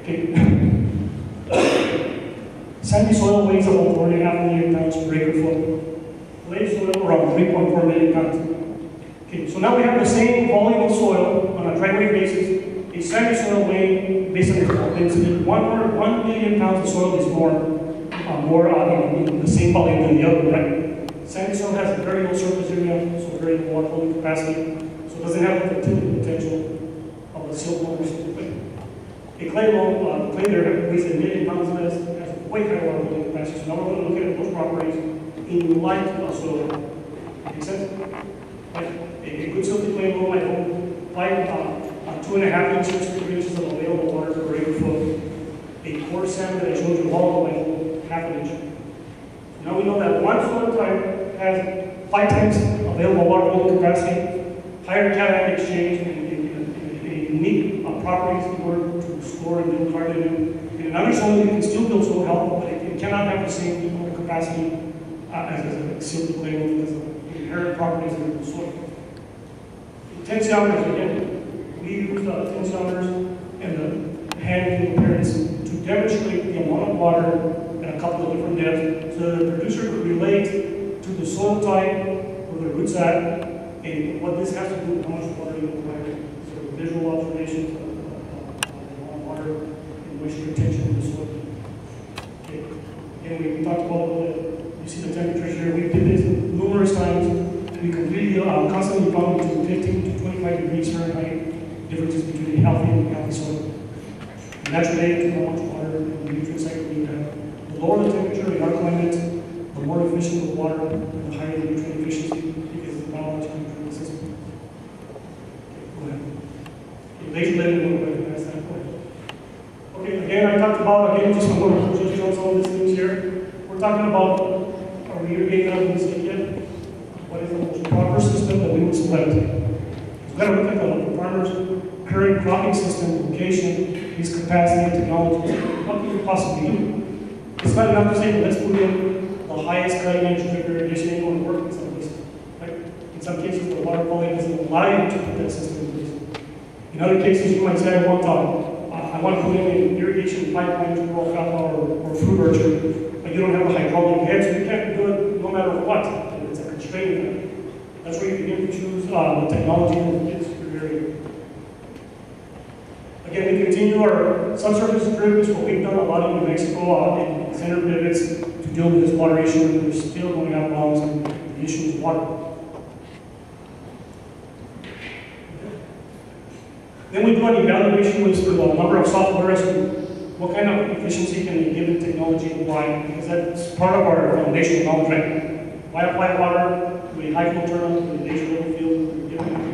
Okay. Sandy soil weighs about 4.5 million pounds per acre foot. Clay soil around 3.4 million pounds. Okay, so now we have the same volume of soil on a driveway basis. A sandy soil weighing based on the density, 1 million pounds of soil is more in the same volume than the other, right? Sandy soil has a very low surface area, so very low water holding capacity, so it doesn't have the fertility potential of the silt water clay. A clay there weighs 1 million pounds less, has way higher water holding capacity. So now we're going to look at those properties in light of soil. Make sense? Right? A good silty clay loam might hold 2.5 inches to 3 inches of available water per acre foot. A coarse sand that I showed you all might hold half an inch. Now we know that one soil type has 5 times available water holding capacity, higher cation exchange, and unique properties in order to store and build carbon in. In another soil, you can still build soil health, but it cannot have the same water capacity as a silty clay because of the inherent properties of the soil. Tensiometers, again, we use tensiometers and the hand appearance to demonstrate the amount of water at a couple of different depths, so the producer could relate to the soil type where the root's at, and what this has to do with how much water you require. So visual observations of water and moisture retention in the soil. Okay. Again, we talked about you see the temperatures here. We did this numerous times. We completely constantly found between 15 to 25 degrees Fahrenheit differences between healthy and unhealthy soil. And that's related to how much water and the nutrient cycle you have. The lower the temperature in our climate, the more efficient the water, and the higher the nutrient efficiency because of the biological nutrient system. Okay, go ahead. Okay, laser letting, go ahead, that's that point. Okay, again, I talked about, I'm going to just show some of these things here. We're talking about, are we irrigating out of this yet? What is the most proper system that we would select? We've got to look at the farmer's current cropping system, location, his capacity and technology. What can you possibly do? It's not enough to say, let's put in the highest cutting edge drip irrigation ain't going to work in some cases. Right? In some cases, the water quality doesn't allow you to put that system in place. In other cases, you might say, I want to put in an irrigation pipeline to grow alfalfa or fruit orchard, but you don't have a hydraulic head, so you can't do it no matter what. It's a constraint. That's where you begin to choose the technology that fits your area. Again, we continue our subsurface drip is what we've done a lot in New Mexico in center pivots to deal with this water issue. We're still going out of bounds and the issue is water. Then we do an evaluation with the number of software as to what kind of efficiency can be given technology and why, because that's part of our foundational knowledge, right? Why apply water to a high flow tunnel, to a laser level field, to different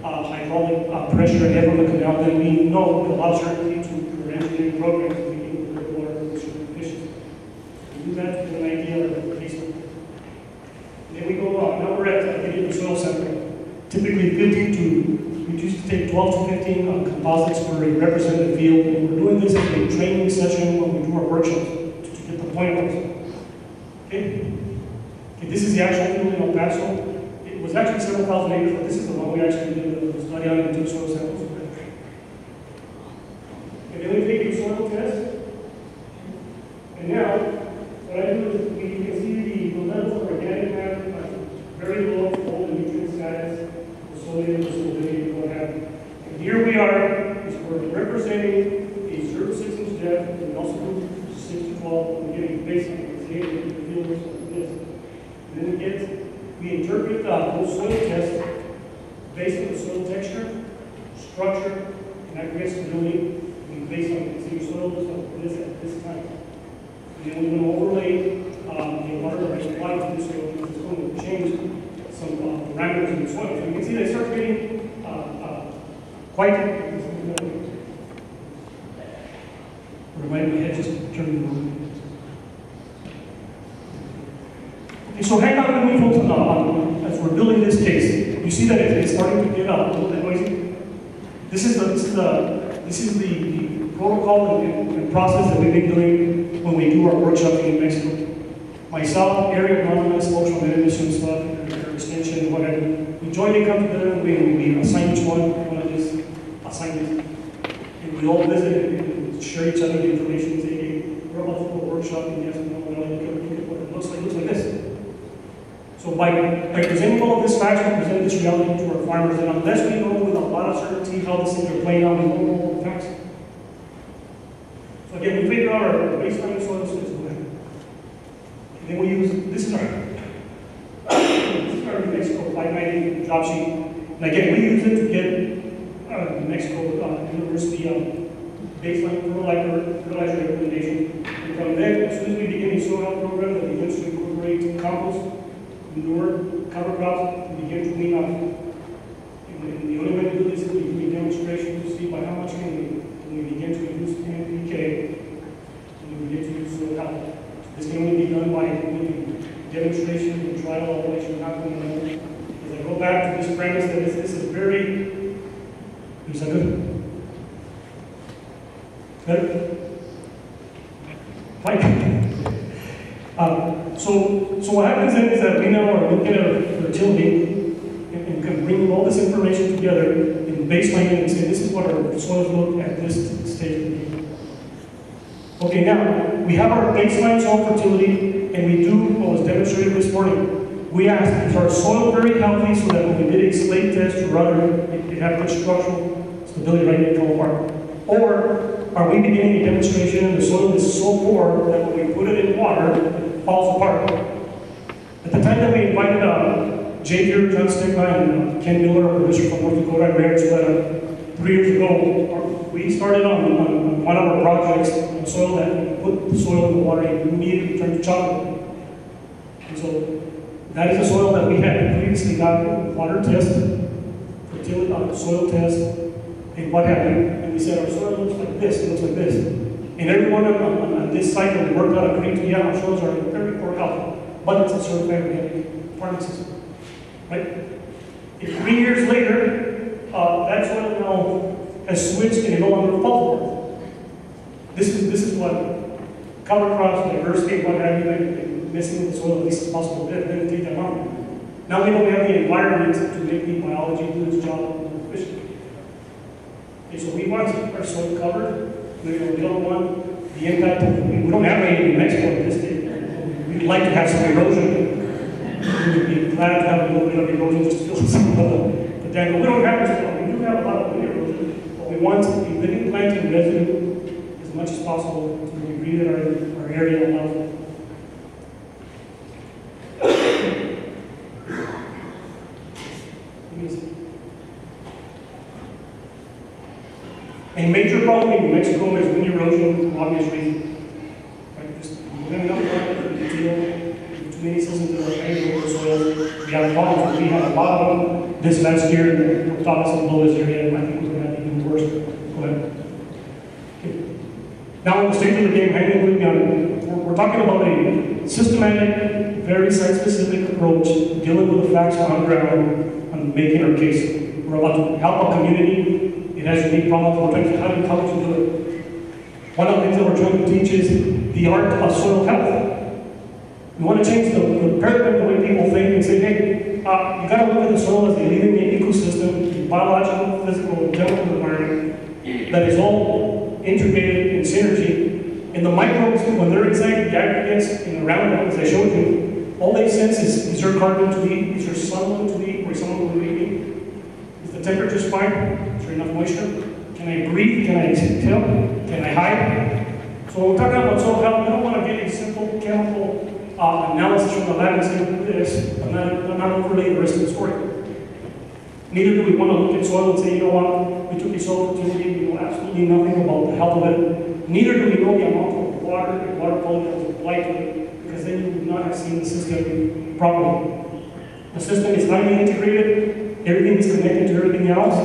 hydraulic pressure ahead from the canal, then we know with a lot of certainty to our engineering programs that we can deliver water with certain efficiency. We do that to get an idea of the case. Then we go, now we're at getting the soil sample. Typically 50 to, we used to take 12 to 15 composites for a representative field, and we're doing this as a training session when we do our workshops to get the point of this. Okay? Okay, this is the actual field in El Paso. It was actually several thousand acres, but this is the one we actually did the study on in 2 soil samples. Okay, then we take a soil test. And now, what I do is we can see the levels of organic matter very low, all the nutrient status, the sodium, the salinity, what have you. And here we are, we're representing a 0 to 6 inch depth, and we also do 6 to 12, and we're getting baseline, the field looks like this. And then we interpret those soil tests based on the soil texture, structure, and aggregate stability, and based on the soil looks like this at this time. And then we're going to overlay the water that is applied to the soil because it's going to change some parameters in the soil. So you can see they start getting quite. Remind my head just turning over. Okay, so hang on with me as we're building this case. You see that it's starting to get a little bit noisy. This is the protocol and process that we've been doing when we do our workshop in New Mexico. Myself, Eric, Anonymous, folks from the emission stuff, extension, whatever. We jointly come together and we assign each one of these assignment. And we all visit and share each other the information and say, hey, we're about to do a workshop, and yes, no, look at what it looks like. It looks like this. So by presenting all of this facts, we present this reality to our farmers, and unless we know with a lot of certainty how these things are playing out, we don't know all the facts. So again, we figure out our baseline soil system. And then we use, this is our New Mexico 590 job sheet. And again, we use it to get New Mexico University baseline fertilizer recommendation. And from there, as soon as we begin a soil health program that begins to incorporate compost, manure, cover crops, we begin to wean out. And the only way to do this is we do a demonstration to see by how much can we begin to use NPK and we begin to use soil health. This can only be done by demonstration and trial of what should happen. As I go back to this premise that this is very, is that good? Better? Fine. So what happens then is that we now are looking at fertility and can bring all this information together and baseline it and say this is what our soils look at this stage. Okay, now we have our baseline soil fertility and we do what was demonstrated this morning. We asked, is our soil very healthy so that when we did a slate test or other, it had good structural stability right in the apart? Or are we beginning a demonstration and the soil is so poor that when we put it in water, it falls apart? At the time that we invited Jay Gear, John Stigma, and Ken Miller, a producer from North Dakota, I married to 3 years ago, we started on one of our projects on soil that we put the soil in the water and immediately turned to chocolate. And so that is the soil that we had previously gotten water test, fertility soil test, and what happened. And we said our soil looks like this, it looks like this. And everyone on this site that we worked out agreed to, yeah, our soils are very poor health, but it's a certified organic farming system. Right? If 3 years later, that soil now has switched and it no longer falls apart. This is what cover crops, diversity, what have you, and missing the soil as least as possible. Then take that out. Now we know we have the environment to make the biology do its job more efficiently. Okay, so we want our soil covered. The other one, the impact of, we don't have any in New Mexico at this stage. We'd like to have some erosion. We would be glad to have a little bit of erosion just to fill some of the dam. But we don't have this. We do have a lot of erosion, but we want a living plant and residue as much as possible to the degree that our area allows. A major problem in New Mexico is wind erosion for obvious reasons. Right? Just living up front, too many systems that are hanging over soil. We have problems. We had a lot of them this last year, and we thought us to blow this area, and I think we're going to have even worse. Go ahead. Okay. Now, in the stage of the game, hanging with me on it, we're talking about a systematic, very site-specific approach dealing with the facts on the ground and making our case. We're about to help a community. It has unique problems. We're trying to how to do it. One of the things that we're trying to teach is the art of soil health. We want to change the paradigm, the way people think, and say, hey, you got to look at the soil as a living ecosystem, biological, physical, and chemical environment that is all integrated in synergy. And the microbes, when they're inside the aggregates and around them, as I showed you, all they sense is there carbon to eat, is there sunlight to eat, or is someone to eat? Is the temperature fine? Is there enough moisture? Can I breathe? Can I exhale? Can I hide? So when we're talking about soil health, we don't want to get a simple chemical analysis from the lab and say this. I'm not overly interested in the story. Neither do we want to look at soil and say, you know what, we took a soil fertility, we know absolutely nothing about the health of it. Neither do we know the amount of water and water quality that was applied to it, because then you would not have seen the system properly. The system is not even integrated, everything is connected to everything else,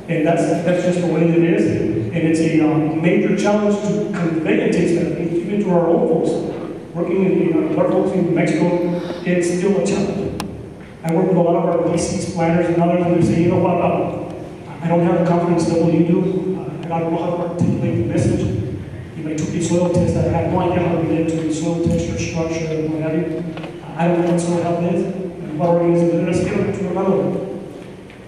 and that's just the way that it is. And it's a major challenge to convey and teach that, even to our own folks. Working in our folks in New Mexico, it's still a challenge. I work with a lot of our PCs, planners, and others, and they say, you know what, I don't have the confidence level you do. I don't know how to articulate the message. If I took a soil test, I had no idea how to relate to the soil texture, structure, and what have you. I don't know what soil health is, and what organisms are. Let's get to another one.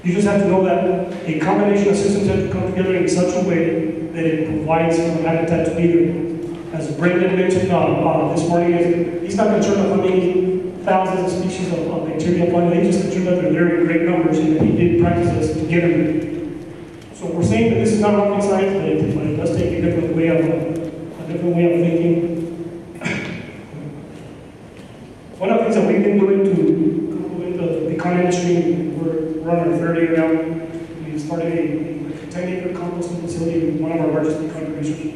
You just have to know that a combination of systems have to come together in such a way that it provides for the habitat to be there. As Brendan mentioned this morning, he's not concerned about how many thousands of species of bacteria apply. He's just concerned that they're in great numbers and that he did practices to get them there. So we're saying that this is not rocket science, but it does take a different way of thinking. One of the things that we've been doing to complement the pecan industry, we're on our third year now. We started a 10-acre composting facility with one of our largest pecan producers.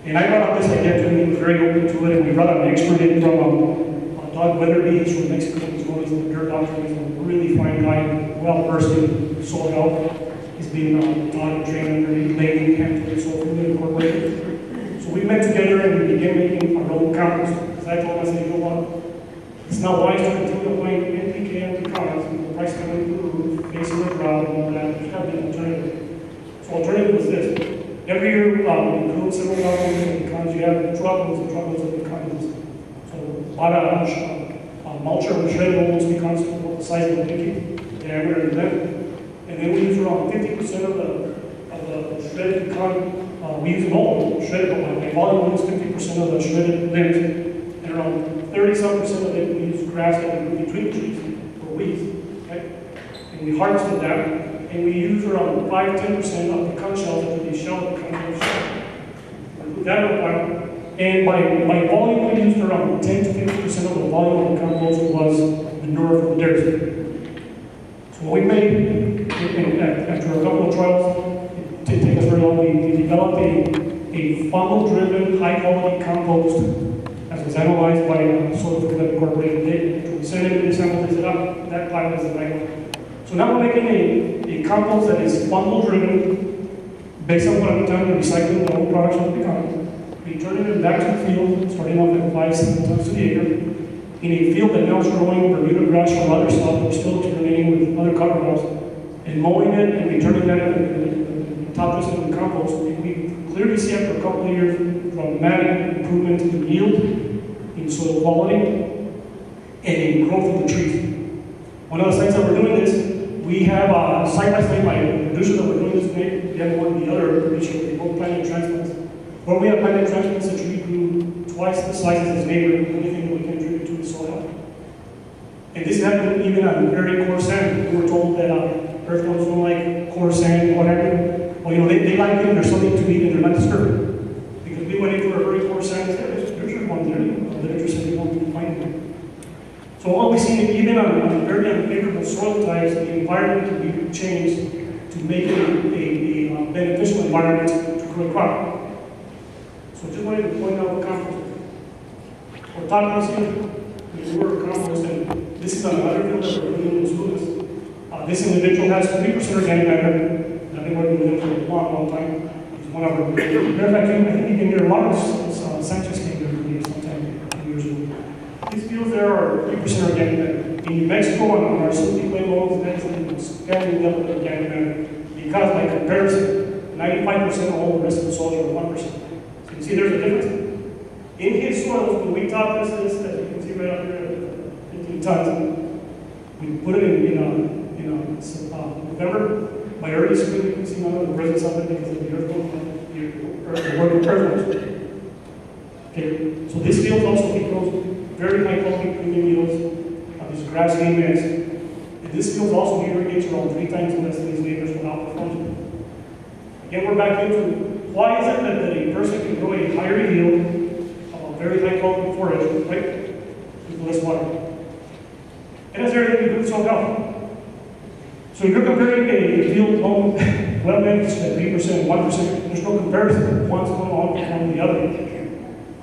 And I brought up this idea to him, he was very open to it, and we brought an expert in from Doug Weatherby, he's from Mexico, he's known as the dirt doctor, he's a really fine guy, well versed in soil health. He's been taught and trained under laying hands so fully incorporated. So we met together and we began making our own compost. Because I told him, I said, you know what? It's not wise to continue applying NPK and pecans. The price coming through the roof, facing the drought and all that. There's got to be an alternative. So alternative was this. Every year we include several thousands of pecans. You have truckloads and truckloads of pecans. So a lot of mulcher or shredded almost pecans the size of a pinky diameter in them. And then we use around 50% of the shredded pecan. We use them all shredded, but my volume is 50% of the shredded limbs. And around 30-some% of it we use grass that we between trees or weeds. Okay? And we harvested that, and we use around 5-10% of pecan shells after they shell the pecan shell. We put that in a pile. And by volume, we used around 10 to 50% of the volume of the compost was manure from the dairy. So what we made, after a couple of trials, it didn't take us very long, we developed a funnel-driven, high-quality compost as was analyzed by Soil Food Web Incorporated. We sent it to the sample, they said, oh, that pile is the right one. So now we're making a compost that is funnel-driven, based on what I've done, recycling the old products from the pecan. Returning it back to the field, starting off at 5-7 tons to the acre, in a field that now is growing Bermuda grass or other stuff, we're still germinating with other cover crops, and mowing it and returning that in the top dressing of the compost. And we clearly see after a couple of years dramatic improvement in yield, in soil quality, and in growth of the trees. One of the sites that we're doing this, we have side by side by a producer that we're doing this with, the other one, the other producer, they both planting transplants. Where we have planted transplants, the tree grew twice the size of its neighbor, anything that we can attribute to the soil. And this happened even on very coarse sand. We were told that earthworms don't like coarse sand, whatever. Well, you know, they like it, there's something to eat, and they're not disturbed. Because we went in for a very coarse sand, there's one there, literature said we won't find them. So what we see, even on very unfavorable soil types, the environment can be changed to make it a beneficial environment to grow a crop. So just wanted to point out the compost. We're talking here, we were compost, and this is another field that we're doing in schools. This individual has 3% organic matter. I've been working with him for a long, long time. He's one of our, matter of fact, I think he came here, Lawrence Sanchez came here sometime a few years ago. These fields there are 3% organic matter. In New Mexico, on our silty clay loams, that's a scanning level of organic matter. Because by comparison, 95% of all the rest of the soils are 1%. You see there's a difference. In his soils, when we taught this, as you can see right up here, 15 tons, we put it in November. By early spring, you can see none of the presence of it because of the earthworms. Okay, so this field also grows very high quality premium yields of these grass game beds. And this field also irrigates around 3 times less than these neighbors without the function. Again, we're back into why is it that a person can grow a higher yield of a very high quality forage, right, with less water? And has everything to do with soil health. So if you're comparing a field home well managed at 3%, 1%, there's no comparison. One's going on from the other.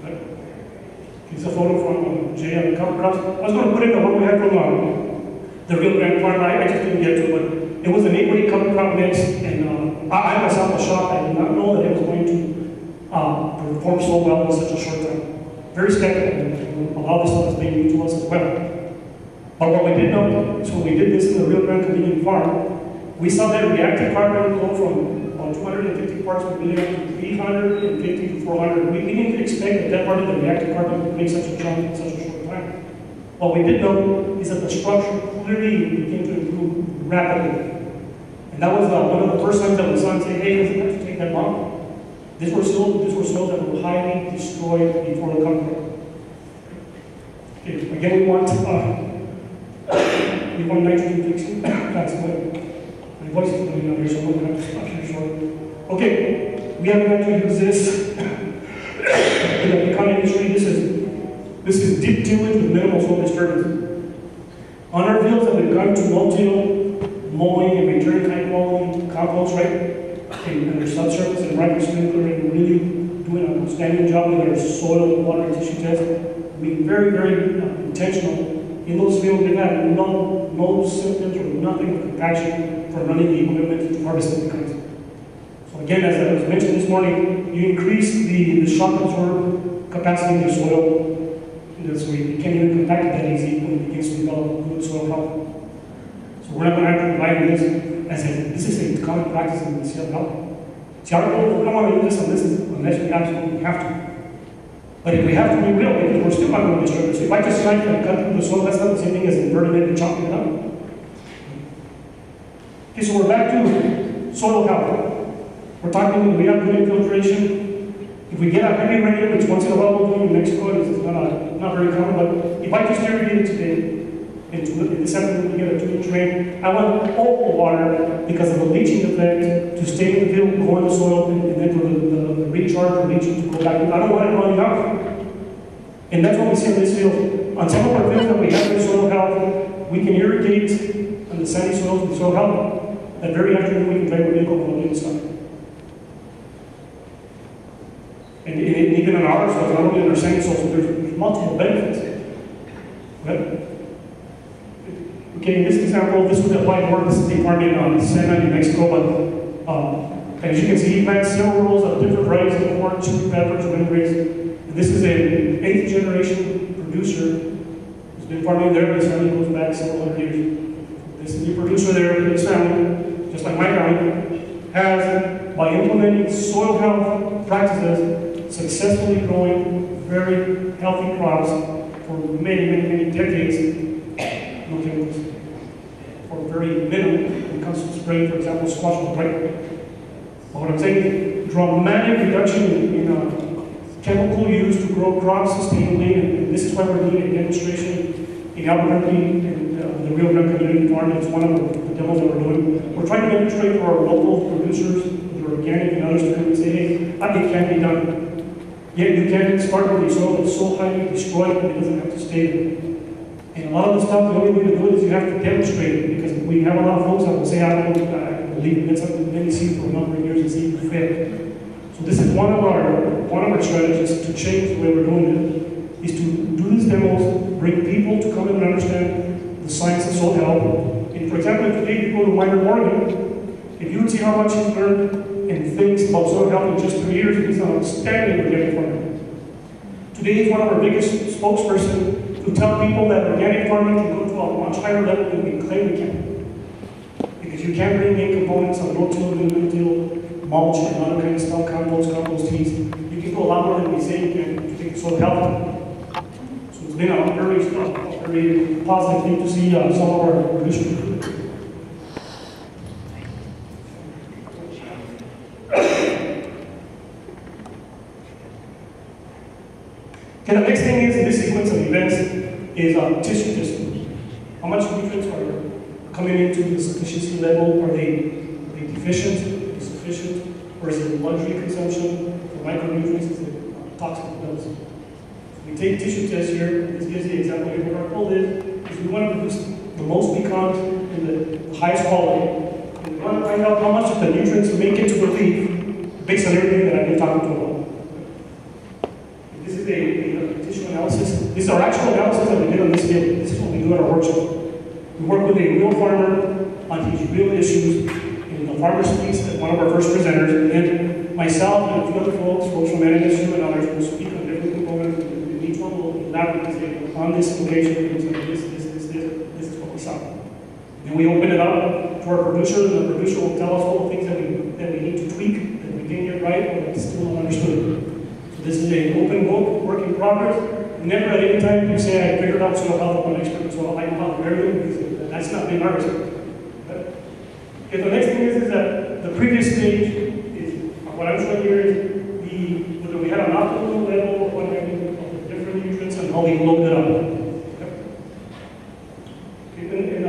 Right? Here's a photo from Jay on the cover crops. I was going to put in the one we had from the Rio Grande farm. I just didn't get to it, but it was an 8-week cover crop mix, and I myself was shocked. I did not know that it was going to perform so well in such a short time. Very skeptical, and a lot of the stuff is being new to us as well. But what we did know is when we did this in the Rio Grande Convenient Farm, we saw that reactive carbon go from about 250 parts per million to 350 to 400. We didn't expect that part of the reactive carbon would make such a jump in such a short time. What we did know is that the structure clearly began to improve rapidly. And that was one of the first times that we saw and say, hey, doesn't have to take that long. These were soils that were highly destroyed before the concrete. Okay, again, we want nitrogen fixing. That's good. My voice is coming out here, so I'm going to have to stop here short. Okay, we haven't had to use this in the pecan industry. This is deep tillage with minimal soil disturbance. On our fields that we've gone to no-till, mowing and returning high-quality compost, right? And their subsurface and right sprinkler and really doing an outstanding job with our soil, water, and tissue test. Being very, very intentional. In those fields, they've had no symptoms or nothing of compaction from running the equipment to harvest the pecans. So again, as I was mentioned this morning, you increase the shock absorb capacity of your soil, and so you can't even compact it that easy when it begins to develop good soil health. So we're not going to have to rely on this this is a common practice in the soil health. See, our goal, we don't want to use this unless we absolutely have to. But if we have to, we will, because we're still not going to disturb it. So if I just try to cut through the soil, that's not the same thing as inverting it and chopping it up. Okay, so we're back to soil health. We're talking, we have good infiltration. If we get a heavy rain, which once in a while we'll do in Mexico, it's not very common, but if I just irrigate it today, in this afternoon we get a 2-inch rain, I want all the water, because of the leaching effect, to stay in the field, go in the soil, and then for the recharge or leaching to go back. I don't want it running out. And that's what we see in this field. On some of our fields that we have in soil health, we can irrigate on the sandy soils with soil health. That very afternoon we can drive a vehicle on the inside. And even on our soils, not only on our sandy soils, there's multiple benefits. Right? Okay, in this example, this would apply more to the state farm in Santa, New Mexico, but as you can see, he plants several rows of different varieties of corn, chili peppers, wind grapes. And this is an 8th generation producer who's been farming there. His family goes back several hundred years. This is the producer there, his family, just like my family, has, by implementing soil health practices, successfully growing very healthy crops for many, many, many decades. No chemicals. For very minimal when it comes to spraying, for example, squash will break. But what I'm saying, dramatic reduction in chemical use to grow crops sustainably, and this is why we're doing a demonstration in Albuquerque and the Rio Grande Community Farm. It's one of the demos that we're doing. We're trying to demonstrate for our local producers, the organic and others, to come and say, hey, it can be done. Yet you can start with a soil that's so highly destroyed that it doesn't have to stay there. And a lot of the stuff, the only way to do it is you have to demonstrate it, because we have a lot of folks that will say, I don't believe in it, something many see for a number of years and see it fail. So this is one of our strategies to change the way we're doing it, is to do these demos, bring people to come and understand the science of soil health. And for example, if today you go to Minor Morgan, if you would see how much he's learned and thinks about soil health in just 3 years, he's an outstanding organic farmer. Today he's one of our biggest spokespersons to tell people that organic farming can go to a much higher level than we claim we can. Because you can bring in components of no-till, no-till, mulch, and other kinds of stuff, compost teas. You can go a lot more than we say you can to take soil health. So it's been a very positive thing to see some of our producers do. Okay, the next thing is, in this sequence of events, is tissue testing. How much nutrients are coming into the sufficiency level? Are they deficient, insufficient, or is it luxury consumption for micronutrients? Is it toxic levels? So we take tissue tests here. This gives the example here. What our goal is we want to produce the most pecans in the highest quality. And we want to find out how much of the nutrients make it to the leaf based on everything that I've been talking about. This is a tissue analysis. This is our actual analysis that we did on this field. This is what we do at our workshop. We work with a real farmer on these real issues in the farmer's piece as one of our first presenters. And then myself and a few other folks from NSU and others will speak on different components. And each one will elaborate and say, on this location, this is what we saw. And we open it up to our producer, and the producer will tell us all the things that we need to tweak, that we didn't get right, or that still don't understood. This is an open book, work in progress. Never at any time you say, I figured out soil health, I'm an expert in soil, I know how to vary it, because that's not been our expert. Okay, Okay, the next thing is that the previous stage is, what I'm showing here is whether we had an optimal level or what have you of the different nutrients and how we load it up. Okay,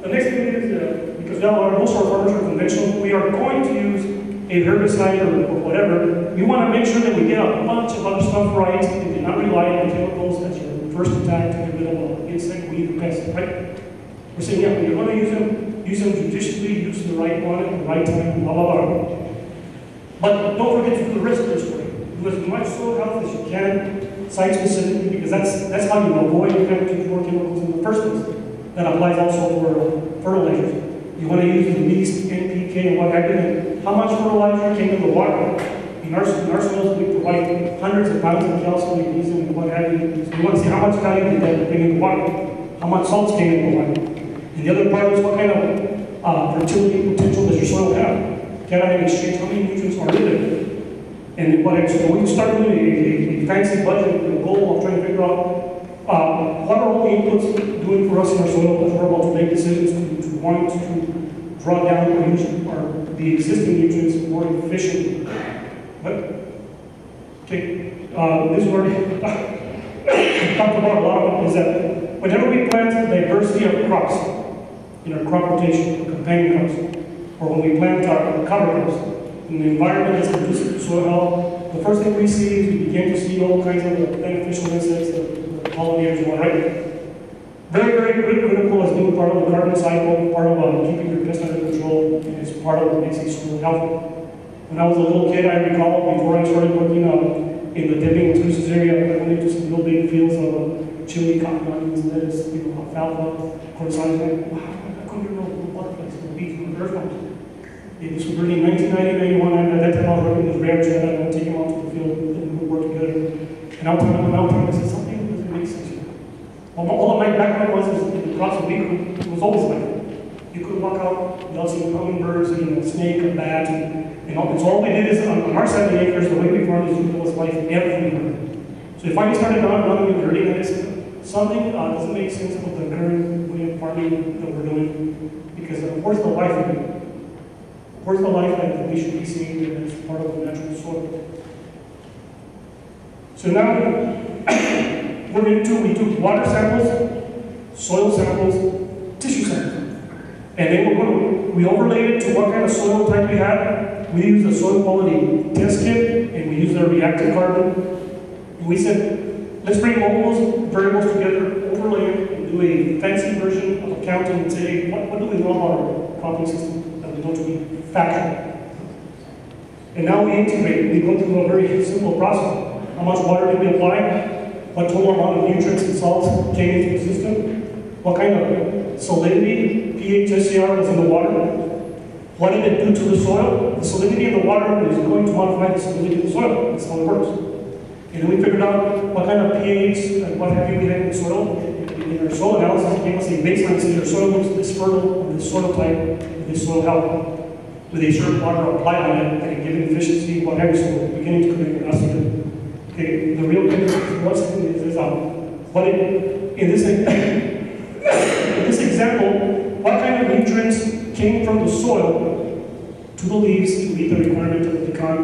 the next thing is, because now most of our farmers are conventional, we are going to use a herbicide or whatever. We want to make sure that we get a bunch of other stuff right and do not rely on chemicals as your first attack to get rid of an insect, weed, or pest, right? We're saying, yeah, when you're going to use them judiciously, use the right one at the right time, blah, blah, blah. But don't forget to do the rest of this work. Do as much soil health as you can, site-specifically, because that's how you avoid having to use more chemicals in the first place. That applies also for fertilizers. You want to use the least NPK and what have you. And how much fertilizer came in the water? In our soils, we provide hundreds of pounds of calcium, magnesium, and what have you. So you want to see how much value did that bring in the water? How much salts came in the water? And the other part is what kind of fertility potential does your soil have? Can I exchange how many nutrients are in it? And what so when you start doing a fancy budget with the goal of trying to figure out what are all the inputs doing for us in our soil as we're about to make decisions to want to draw down or use the existing nutrients more efficiently. What? Okay, this is where we talked about a lot of it, is that whenever we plant diversity of crops in our crop rotation, or companion crops, or when we plant our cover crops, in the environment that's conducive to soil health, the first thing we see is we begin to see all kinds of beneficial insects, the pollinators and whatnot. Very, very critical as being part of the carbon cycle, part of keeping your pest under control, and it's part of what makes it soil healthy. When I was a little kid, I recall before I started working in the dipping and juices area, I went into some real big fields of chili, cotton, onions, lettuce, alfalfa, corn, wow, I couldn't even know butterflies, bees, earthworms. It was early 1990, 91, and at that time I was working with Rare Chat, and I'd take him out to the field and we'd work together. And I would tell him, I said, something doesn't make sense here. Well, all of my background was in the crops of weed, it was always like that. You could walk out without seeing hummingbirds and a snake, a bat, and all. So all we did is, on our side of the acres, the way we farmed is there was life everywhere. So if I started running with dirty, and I said, something doesn't make sense with the current way of farming that we're doing, because where's the life in it? Where's the life that we should be seeing as part of the natural soil? So now we took water samples, soil samples, tissue samples. And then we overlaid it to what kind of soil type we had. We used a soil quality test kit, and we used a reactive carbon. And we said, let's bring all those variables together, overlay it, and do a fancy version of accounting and say, what do we know about our cropping system that we know to be factual? And now we integrate. We go through a very simple process. How much water did we apply? What total amount of nutrients and salts came into the system? What kind of salinity, pH, SCR was in the water? What did it do to the soil? The salinity in the water is going to modify the salinity of the soil. That's how it works. And then we figured out what kind of pH and what have you we had in the soil. In our soil analysis, it gave us a baseline saying our soil looks this fertile, with this soil type, with this soil health, with a certain water applied on it at a given efficiency, what have you. So we're beginning to connect us here. Okay, the real thing is what in this example, what kind of nutrients came from the soil to the leaves to meet the requirement of the pecan?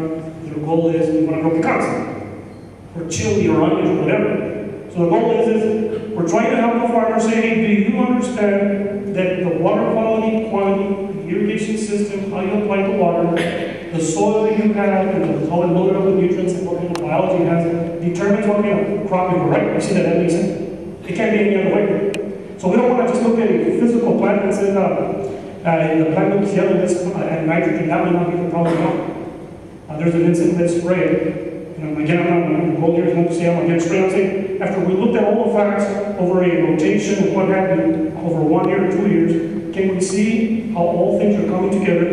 Their goal is we want to grow pecans, or chili, or onions, or whatever. So the goal is we're trying to help the farmer say, hey, do you understand that the water quality, quantity, the irrigation system, how you apply the water, the soil that you have, and how it loaded up with nutrients and what kind of biology it has, determines what kind of crop you grow, right? You see that makes sense? It can't be any other way. So we don't want to just look at a physical plant and say, the plant looks yellow, let's add nitrogen. That might not be the problem now. There's an insect that's sprayed. Again, I'm not going to say I'm against spray. I'm saying after we looked at all the facts over a rotation and what have you, over 1 year or 2 years, can we see how all things are coming together,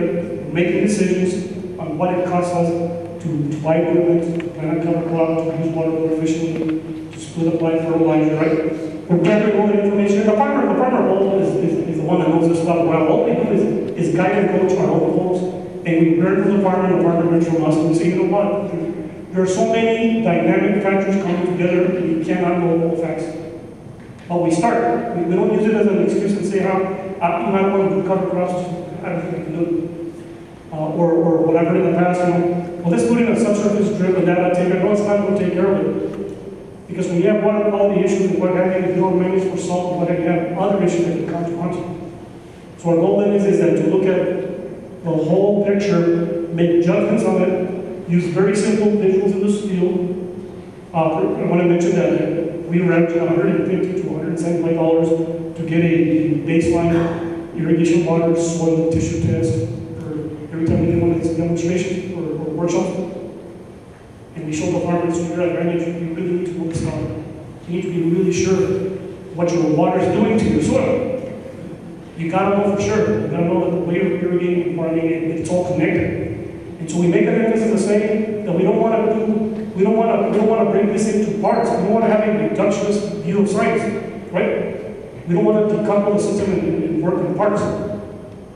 making decisions on what it costs us to buy equipment, to plant a cover crop, to use water more efficiently, to split apply fertilizer, right? We're gathering all the information. The farmer is the one that knows this stuff well. All we do is guide and coach our own folks, and we learn from the farmer, and the farmer learns from us, and we say, you know what? There are so many dynamic factors coming together that you cannot know all the facts. But we start. We don't use it as an excuse and say, I'm not going to do cover crops. I don't think I can do it. Or whatever in the past, well, let's put in a subsurface drip and that take care. No, it's not going to take care of it. Because when you have water quality issues and what have you, if you don't manage for salt and what have you, have other issues that you come to onto. So our goal then is that to look at the whole picture, make judgments on it, use very simple visuals in this field. I want to mention that we rented $150 to $175 to get a baseline irrigation water soil tissue test for every time we do one of these demonstrations or workshops. And we show the farmers through your advantage, you really need to know this stuff. You need to be really sure what your water is doing to your soil. You gotta know for sure. You gotta know that the way of irrigating and farming, it's all connected. And so we make an emphasis of saying that we don't want to bring this into parts. We don't want to have a reductionist view of science, right? We don't want to decouple the system and work in parts.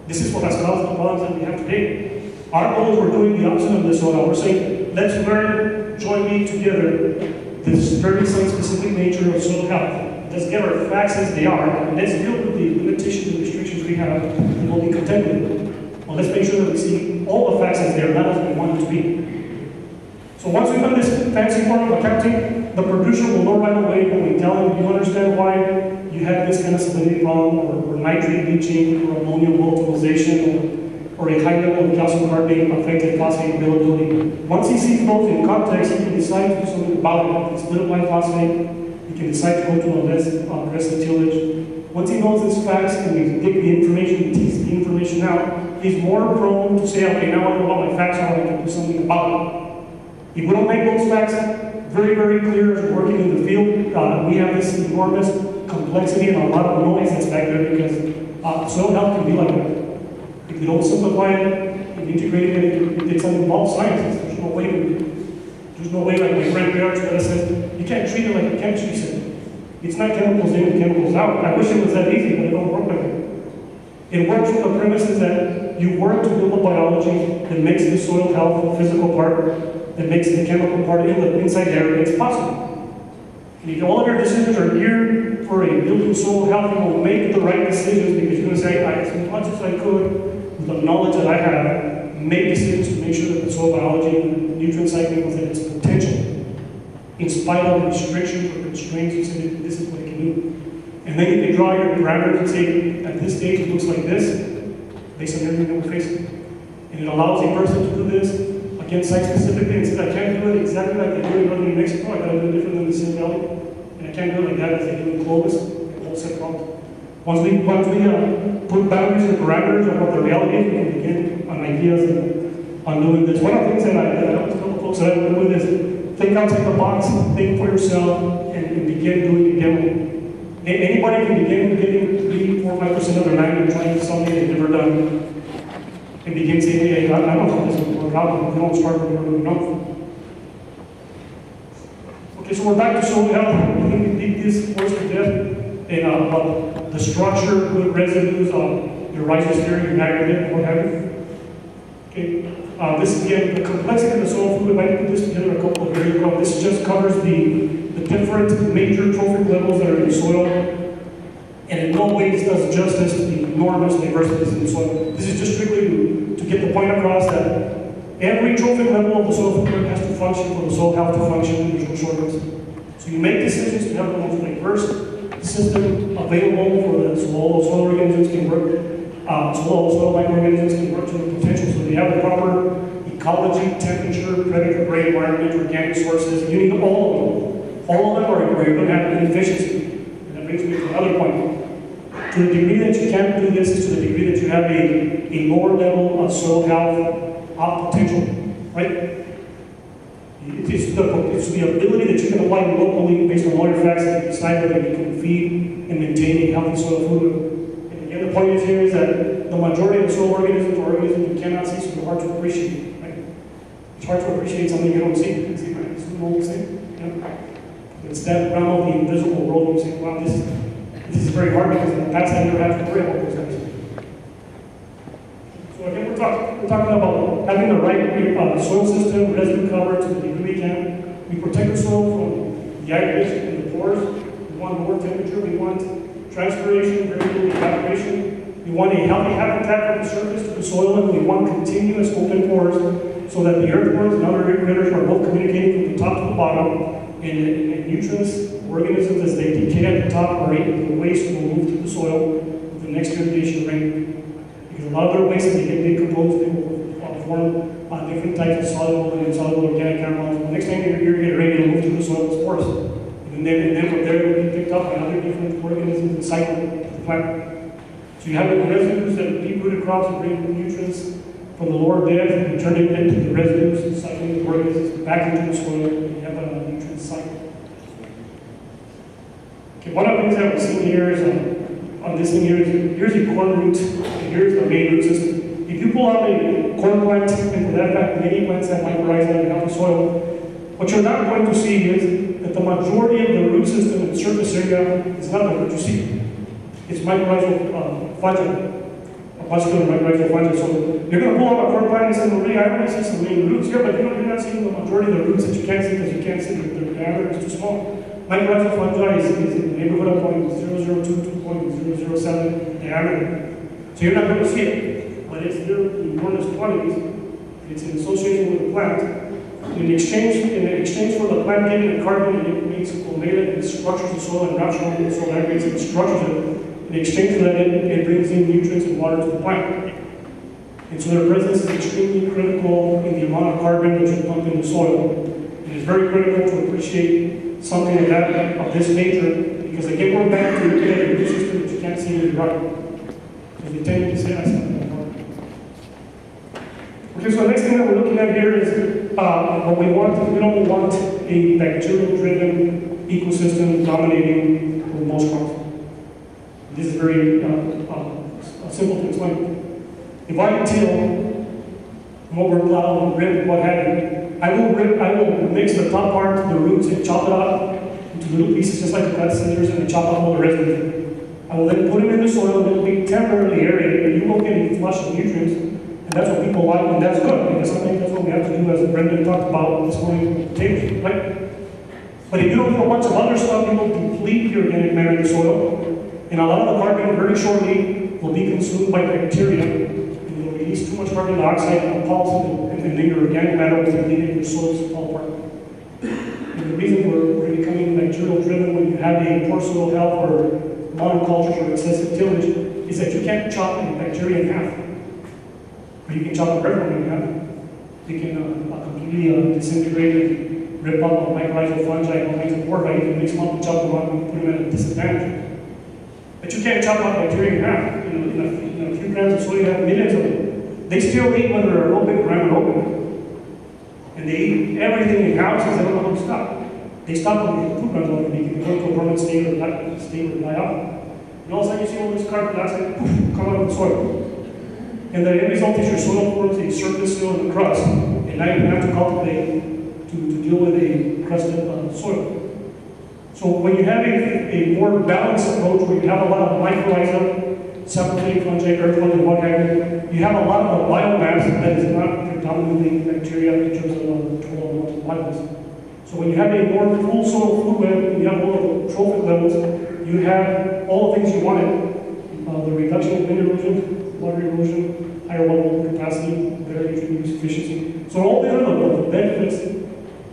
This is what has caused the problems that we have today. Our goal is we're doing the opposite of this. So now we're saying, let's learn jointly together this very science-specific nature of soil health. Let's get our facts as they are, and let's deal with the limitations and restrictions we have, and we'll be content with it. Well, let's make sure that we see all the facts as they are, not as we want it to be. So once we've done this fancy form of accounting, the producer will know right away when we tell him, you understand why you have this kind of salinity problem, or nitrate leaching, or ammonium volatilization, or a high level of calcium carbonate affected phosphate availability. Once he sees those in context, he can decide to do something about it. If it's split applied phosphate, he can decide to go to a less aggressive tillage. Once he knows his facts and we get the information, tease the information out, he's more prone to say, okay, now I know what my facts are, I can do something about it. If we don't make those facts very, very clear as we're working in the field, we have this enormous complexity and a lot of noise that's back there because soil health can be like that. If we don't simplify it and integrate it, it's involved science. There's no way like my friend Garcia that says, you can't treat it like a chemistry said. It's not chemicals in and chemicals out. I wish it was that easy, but it don't work like that. It works with the premises that you work to build a biology that makes the soil health the physical part, that makes the chemical part inside there, it's possible. And if all of your decisions are geared for a building soil health, you will make the right decisions because you're going to say, as much as I could, with the knowledge that I have, make decisions to make sure that the soil biology and the nutrient cycling within its potential. In spite of restrictions or constraints, you say, this is what it can do. And then you can draw your parameters and say, at this stage it looks like this, based on everything that we're facing. And it allows a person to do this, again, site-specifically, and says, I can't do it exactly like they do in northern New Mexico, I gotta do it different than the Sin Valley, and I can't do it like that as they do in Clovis, and whole set problems. Once we put boundaries and parameters of what the reality is, we can begin on ideas on doing this. One of the things that I always tell folks that I work with is, think outside the box, think for yourself, and begin doing a demo. Anybody can begin getting 3, 4, 5% of their land and trying something they've never done. And begin saying, hey, I don't know if this will work out, we don't start with whatever we know. Okay, so we're back to soil health. We think we beat this horse to death. And the structure, good residues, your rhizosphere, your aggregate, what have you. Okay. This again, the complexity of the soil food, if I put this together a couple of years ago, this just covers the different major trophic levels that are in the soil. And in no way this does justice to the enormous diversities in the soil. This is just strictly to get the point across that every trophic level of the soil food has to function for the soil health to function. There's no shortcuts. So you make decisions to have the most diverse system available for the soil organisms can work. Soil microorganisms can work to their potential, so they have the proper ecology, temperature, predator-prey environment, organic sources. You need all of them. All of them are you're going to have an efficiency. And that brings me to another point. To the degree that you can't do this is to the degree that you have a lower level of soil health potential, right? It's the ability that you can apply locally based on all your facts that you decide whether you can feed and maintain a healthy soil food. The point is here is that the majority of the soil organisms are organisms you cannot see, so they're hard to appreciate. Right? It's hard to appreciate something you don't see. You see, right? It's the old thing. Yeah? It's that realm of the invisible world. You say, wow, this is very hard because in the past I never had to worry about those guys. So again, we're talking about having the right soil system, residue cover to the degree we can. We protect the soil from the aggregation and the pores. We want lower temperature. We want transpiration, very little evaporation. We We want a healthy habitat from the surface to the soil, and we want continuous open pores so that the earthworms and other critters are both communicating from the top to the bottom, and nutrients, organisms as they decay at the top or the waste will move through the soil with the next irrigation rain. Because a lot of their waste, as they get decomposed, they will form different types of soluble and insoluble organic compounds. The next time you irrigate rain, it'll move through the soil with spores. And then from there, it will be picked up by other different organisms and cycle the plant. So you have the residues that deep-rooted crops that bring nutrients from the lower depth and turn it into the residues, cycling the organisms back into the soil, and you have a nutrient cycle. Okay, one of the things that we're seeing here is, on this thing here is, here's the corn root, and here's the main root system. If you pull out a corn plant, and for that fact, many plants that mycorrhiza in healthy soil, what you're not going to see is that the majority of the root system in the surface area is not the root you see. It's mycorrhizal fungi. Muscular microbial fungi. So you're going to pull out a corn plant and say, well, really, I only see some main roots here, but you're not seeing the majority of the roots that you can't see because you can't see the diameter is too small. Mycorrhizal fungi is in the neighborhood of 0.002 to 0.007 diameter. So you're not going to see it, but it's there in enormous quantities. It's in association with the plant. In exchange for the plant getting the carbon, it makes palmate and structures the soil and wraps around the soil aggregates and structures it. In exchange for that, it brings in nutrients and water to the plant. And so their presence is extremely critical in the amount of carbon that you pump in the soil. It is very critical to appreciate something like that, of this nature, because again, we're back to looking at a root system that you can't see in the right. Because they tend to say that's not that hard. Okay, so the next thing that we're looking at here is what we want. We don't want a bacterial-driven ecosystem dominating for most crops. This is very simple to explain. If I till, mower, plow, rip, what have you, I will mix the top part of the roots and chop it up into little pieces, just like the cut scissors, and chop up all the rest of it. I will then put them in the soil, and it will be temporarily aerated, and you won't get any flush of nutrients, and that's what people like, and that's good, because I think that's what we have to do, as Brendan talked about this morning with potatoes, right? But if you don't do a bunch of other stuff, you will deplete your organic matter in the soil. And a lot of the carbon very shortly will be consumed by bacteria, and you'll release too much carbon dioxide and pulse, and then your organic matter will deplete and your soils fall apart. And the reason we're becoming bacterial driven when you have a poor soil health or monocultures or excessive tillage is that you can't chop a bacteria in half. Or you can chop a ripple in half. You can completely disintegrate and rip up mycorrhizal fungi and all kinds of pork. You can mix them up and chop them up and put them at a disadvantage. But you can't chop up bacteria in half. In a few grams of soil, you have millions of them. They still eat whether they're aerobic or anaerobic. And they eat everything in houses. They don't know how to stop. They stop when the food runs out of them. They go to a permanent state or die out. And all of a sudden you see all this carbon dioxide poof, come out of the soil. And the end result is your soil forms a surface soil and a crust. And now you have to cultivate to deal with a crusted soil. So when you have a more balanced approach where you have a lot of mycorrhiza, saprophytic fungi, earthworms, and what have you, you have a lot of biomass that is not predominantly bacteria in terms of total biomass. So when you have a more full soil food web, you have all the trophic levels, you have all the things you wanted. The reduction of wind erosion, water erosion, higher water holding capacity, better nutrient use efficiency. So all the other benefits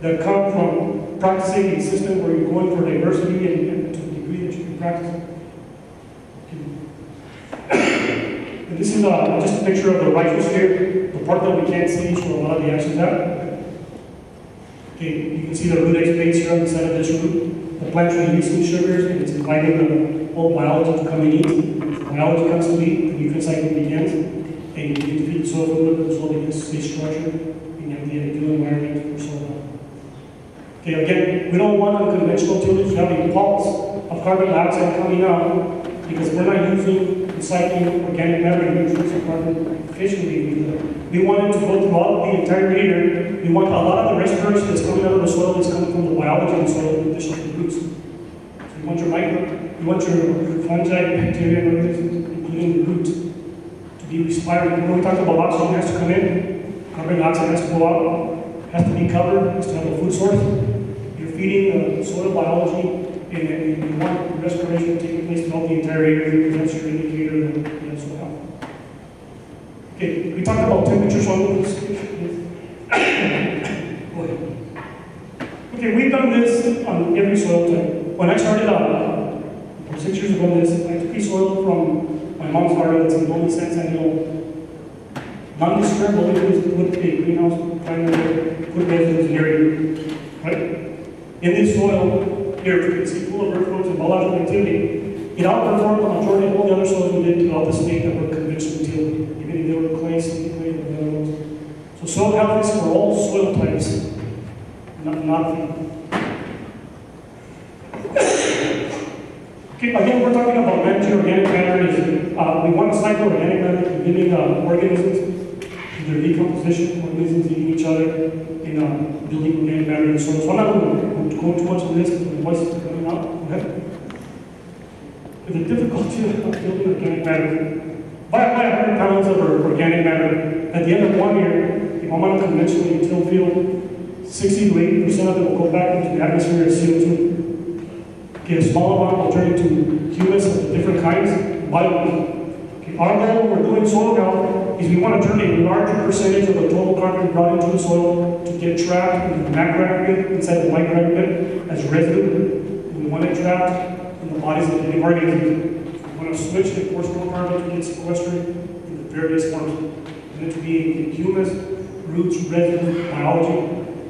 that come from practicing a system where you're going for diversity and to the degree that you can practice. And this is just a picture of the rhizosphere, the part that we can't see is where a lot of the action's at. Okay, you can see the root exudates here on the side of this root. The plant's releasing sugars and it's inviting the whole biology to come and eat. If biology comes to eat, the nutrient cycle begins, and you begin to feed the soil fluid, the soil begins to stay structured, and you have the ideal environment for soil health. Okay, again, we don't want unconventional tillage to have a pulse of carbon dioxide coming out because we're not using recycling organic matter and nutrients and carbon efficiently. We want it to go throughout the entire year. We want a lot of the respiration that's coming out of the soil that's coming from the biology of the soil in addition to the roots. So you want your fungi, bacteria, and organisms, including the root, to be respiring. When we talk about oxygen has to come in, carbon dioxide has to go out, has to be covered, has to have a food source. You're feeding the soil biology and you want respiration taking place throughout the entire area, that's your indicator that you have soil health. Okay, we talked about temperature, so I'm going to switch. Go ahead. Okay, we've done this on every soil type. When I started 6 years ago, I took a soil from my mom's garden that's in Golden San Diego. Not this square, but it was put a greenhouse, primary, put residents area, right? In this soil, here you can see full of earthworms and biological activity. It outperformed the majority of all the other soils we did throughout the state that were conventionally tilled, even if they were clay, sandy clay, or the other ones. So soil health is for all soil types, not okay, again, we're talking about managing organic matter. We want to cycle organic matter to living organisms, either decomposition, organisms eating each other, in building organic matter in the soil. So I'm not going to go too much on this because the voices are coming out. Okay? The difficulty of building organic matter, by 100 pounds of organic matter, at the end of 1 year, if I'm on a conventionally tilled field, 60 to 80% of it will go back into the atmosphere as CO2. Okay, a small amount will turn into humus of different kinds, biomass. Okay, our goal when we're doing soil health is we want to turn a larger percentage of the total carbon brought into the soil to get trapped in the macro aggregate, inside the micro aggregate, as residue. We want it trapped in the bodies of living organisms. We want to switch the coarse carbon to get sequestered in the various forms. We want it to be in humus, roots, residue, biology,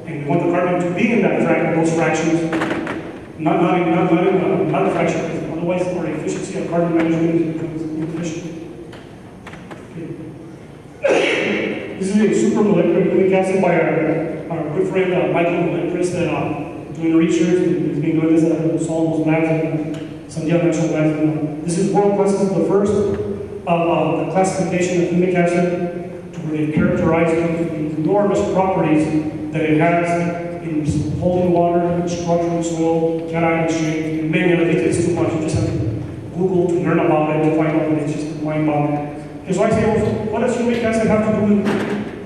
and we want the carbon to be in those fractions. Not a fraction, because otherwise our efficiency of carbon management becomes inefficient. Okay. This is a super molecular nucleic acid by our good friend Michael Chris that doing research, and he's been doing this at Solom's labs and San Diego National Labs. This is world class. This is the first of the classification of nucleic acid to where they characterize the enormous properties that it has in holding water, structuring soil, cation exchange, and many other things. It's too much. You just have to Google to learn about it, to find out that it's just mind-boggling. Okay, so I say, well, what does humic acid have to do with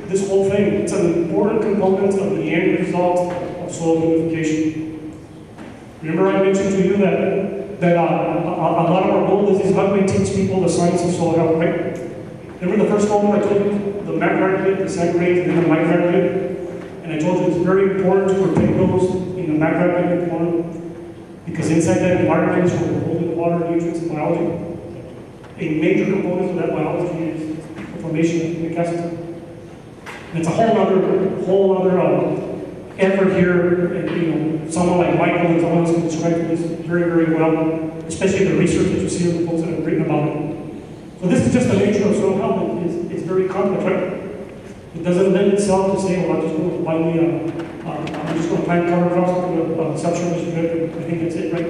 this whole thing? It's an important component of the end result of soil humidification. Remember I mentioned to you that a lot of our goal is how do we teach people the science of soil health, right? Remember the first goal I told you? The macro aggregate, the saccharate, and then the micro aggregate? And I told you it's very important to protect those in the macro aggregate form because inside that environment is where we're holding water, nutrients, and biology. A major component of that biology is the formation of humic acid. And it's a whole other effort here. And, someone like Michael and someone else can describe this very, very well, especially the research that you see of the folks that have written about it. So this is just the nature of soil health. It's very complex, right? It doesn't lend itself to say, well, I'm just going to I'm just going to plant cover crops with subsurface drip. I think that's it, right?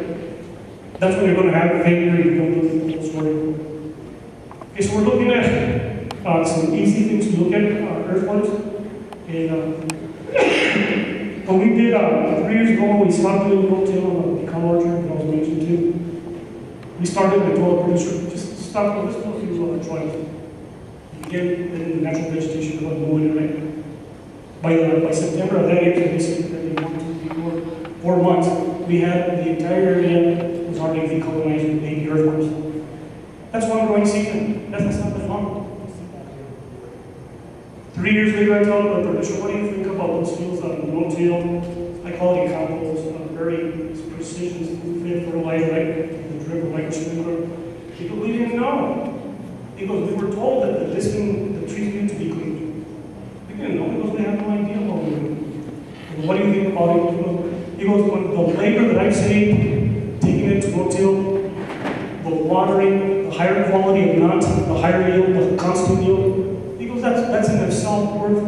That's when you're going to have a failure. You don't do the whole story. Okay, so we're looking at some easy things to look at, earthworms. And when we did 3 years ago, we stopped doing no-till on the pecan orchard that I was mentioning too. We started with total producer, just stop with this, a few other trials. Again, then the natural vegetation was moving, right? By September of that year, so basically 4 months, we had the entire area was already decolonized with baby earthworms. That's one growing season. That's not the fun. 3 years later, I told the producer, what do you think about those fields on no-till? I call it a compost, very precision, smooth fertilizer, right? The drip or like a sprinkler. People, we didn't know. Because we were told that the trees need to be cleaned. We didn't know because we had no idea what we were doing. What do you think about it? He goes, when the labor that I've saved, taking it to no-till, the watering, the higher quality of nuts, the higher yield, the constant yield, he goes, that's in itself worth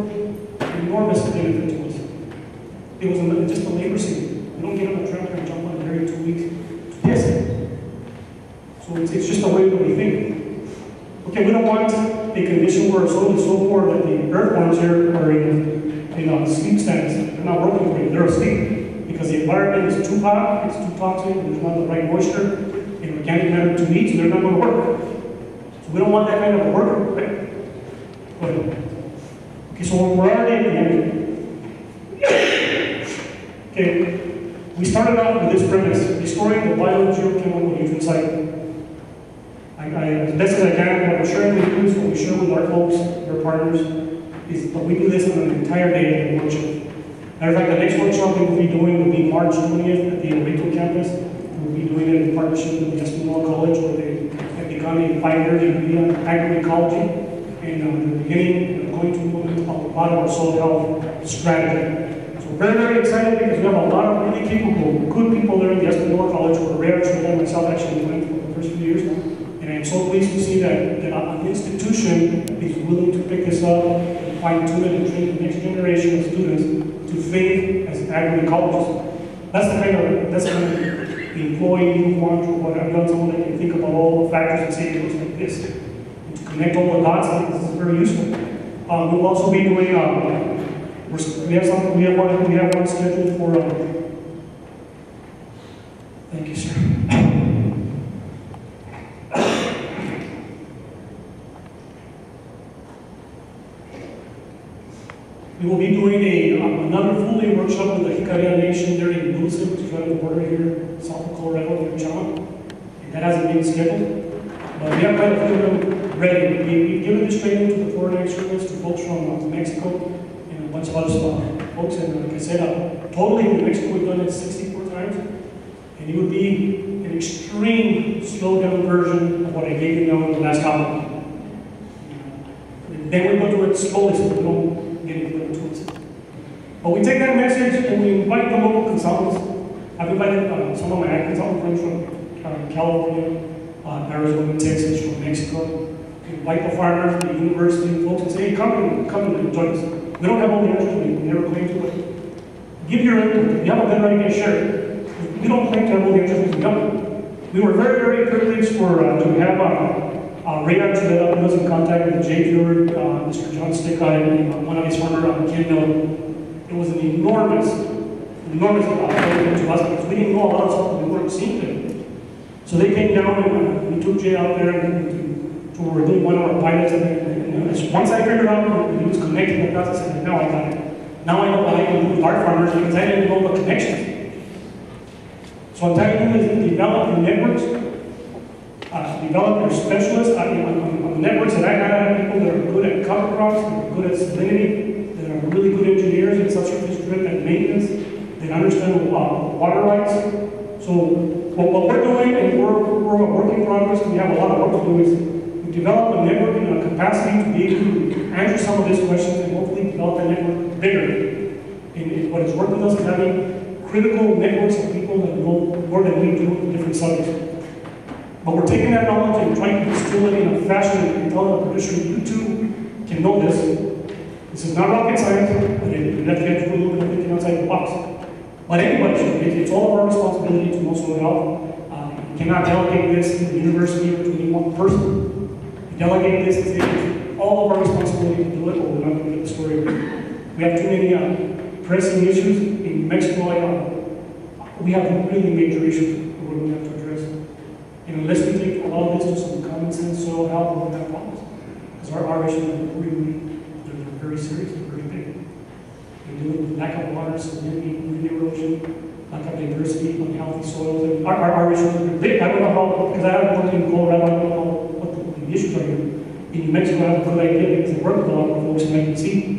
enormous benefit to us. It was just a labor saving. We don't get on the tractor and jump on it every 2 weeks to test it. So it's just a way that we think. Okay, we don't want a condition where soil is so poor that the earthworms here are in sleep stands. They're not working for you, they're asleep. Because the environment is too hot, it's too toxic, there's not the right moisture, and organic matter to eat, so they're not going to work. So we don't want that kind of a worker, right? Go ahead. Okay, so we're already at the end. Okay, We started out with this premise, restoring the biogeochemical nutrient cycle. As best as I can, what I'm sharing with you is what we share with our folks, our partners, is but we do this on an entire day of workshop. Matter of fact, the next workshop we will be doing will be March 20th at the Untitled campus. We'll be doing it in partnership with the Espanola College, where they have become a pioneer in agroecology. And in the beginning, we're going to implement a lot of our soil health strategy. So very, very excited because we have a lot of really capable, good people there at the Espanola College who are rare to myself actually went for the first few years now. And I'm so pleased to see that an institution is willing to pick this up and fine-tune it and train the next generation of students to think as agroecologists. That's the kind of the employee who wants to what I've done, someone that can think about all the factors and say it looks like this. And to connect all the dots, I think this is very useful. We'll also be doing, we have one scheduled for, thank you, sir. We will be doing another full-day workshop with the Jicarilla Nation there in Dulce, which is right on the border here, south of Colorado, near Chama. And that hasn't been scheduled. But we have quite a few of them ready. We've given this training to the foreign experts, to folks from Mexico, and a bunch of other folks. And like I said, totally in Mexico, we've done it 64 times. And it would be an extreme slowed-down version of what I gave you now in the last hour. Then we go to it slowly so we don't get into it towards it. But we take that message and we invite the local consultants. I've invited some of my consultant friends from California, Arizona, Texas, from Mexico. We invite the farmers, the university folks, and say, hey, come and join us. We don't have all the answers, we never claim to it. Give your input. If you have a better idea, share it. We don't claim to have all the answers, we don't. We were very, very privileged to have Ray Archuleta put us in contact with Jay Fjord, Mr. John Sticka, and one of his former Ken Miller. It was an enormous benefit to us because we didn't know a lot of stuff that we weren't seeing there. So they came down and we took Jay out there to really one of our pilots. And once I figured out what he was connecting the dots, I said, now I got it. Now I know what I can do with our farmers because I didn't know the connections. So Untitled is developing networks, develop your specialists on the networks that I have, people that are good at cover crops, that are good at salinity, that are really good engineers in subsurface drip and maintenance, that understand water rights. So what we're doing, and we're a work in progress, and we have a lot of work to do, is we develop a network and a capacity to be able to answer some of these questions and hopefully develop a network bigger. And what has worked with us is having critical networks of people that know more than we do in different subjects. But we're taking that knowledge and trying to distill it in a fashion that can tell the producer, you too can know this. This is not rocket science, but you have to get through a little bit of thinking outside the box. But anybody should. It's all of our responsibility to know soil health. You cannot delegate this to the university or to any one person. You delegate this, it's all of our responsibility to do it, or we're not going to get the story. We have too many pressing issues. In Mexico, we have really major issues that we're going to have to address. And unless we take a lot of this to some common sense soil health, we're going to have problems. Because our issues are really, they're very serious, they're very big. We're dealing with lack of water, salinity, green erosion, lack of diversity, unhealthy soils. And our issues are big. I don't know how, because I haven't worked in Colorado, I don't know what the issues are here. In New Mexico, I have a good idea because I work with a lot of folks and I can see